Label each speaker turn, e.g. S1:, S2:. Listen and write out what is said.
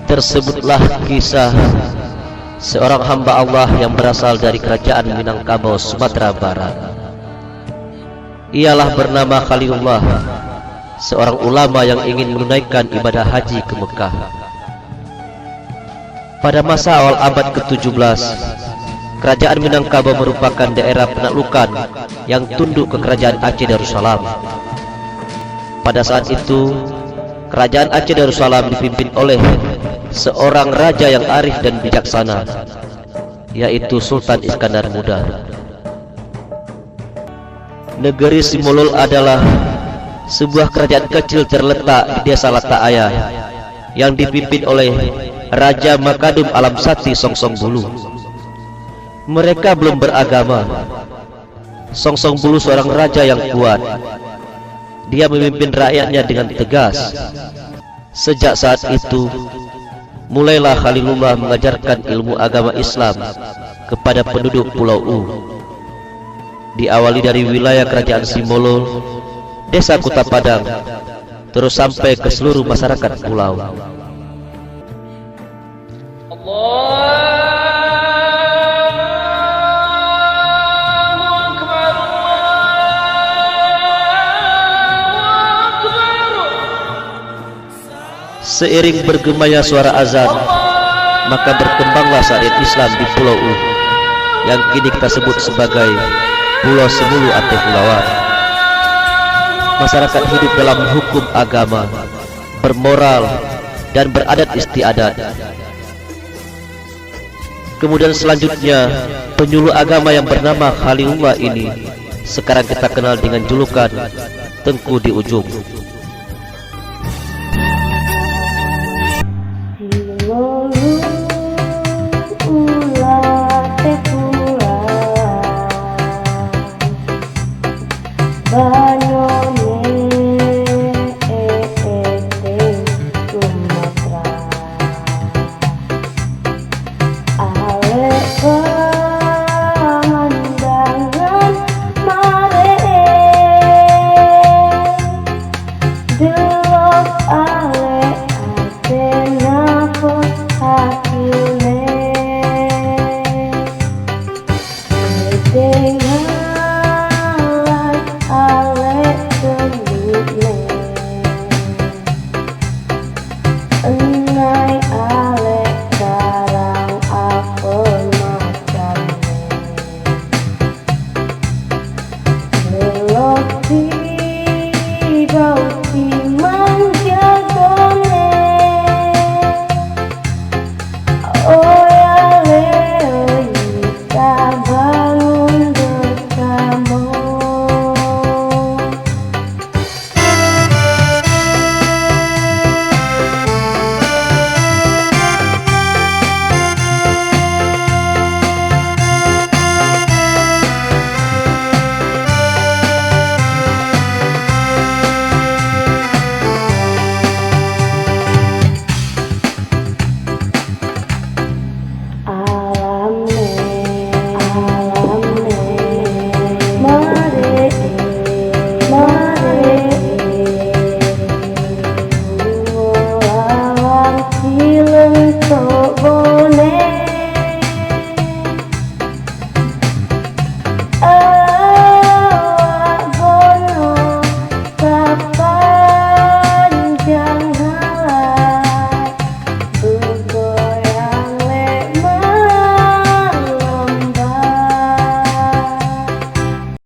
S1: Tersebutlah kisah seorang hamba Allah yang berasal dari kerajaan Minangkabau, Sumatera Barat. Ialah bernama Khalilullah, seorang ulama yang ingin menunaikan ibadah haji ke Mekah. Pada masa awal abad ke-17, kerajaan Minangkabau merupakan daerah penaklukan yang tunduk ke kerajaan Aceh Darussalam. Pada saat itu, kerajaan Aceh Darussalam dipimpin oleh seorang raja yang arif dan bijaksana, yaitu Sultan Iskandar Muda. Negeri Simolol adalah sebuah kerajaan kecil terletak di desa Lataaya yang dipimpin oleh Raja Makadum Alam Sati Songsong Bulu. Mereka belum beragama. Songsong Bulu seorang raja yang kuat. Dia memimpin rakyatnya dengan tegas. Sejak saat itu, mulailah Khalilullah mengajarkan ilmu agama Islam kepada penduduk Pulau U. Diawali dari wilayah kerajaan Simolol, desa Kuta Padang, terus sampai ke seluruh masyarakat pulau. Seiring bergemanya suara azan, maka berkembanglah syariat Islam di Pulau U, yang kini kita sebut sebagai Pulau Semulu atau Pulauan. Masyarakat hidup dalam hukum agama, bermoral, dan beradat istiadat. Kemudian selanjutnya, penyuluh agama yang bernama Khalilullah ini sekarang kita kenal dengan julukan Tengku di Ujung.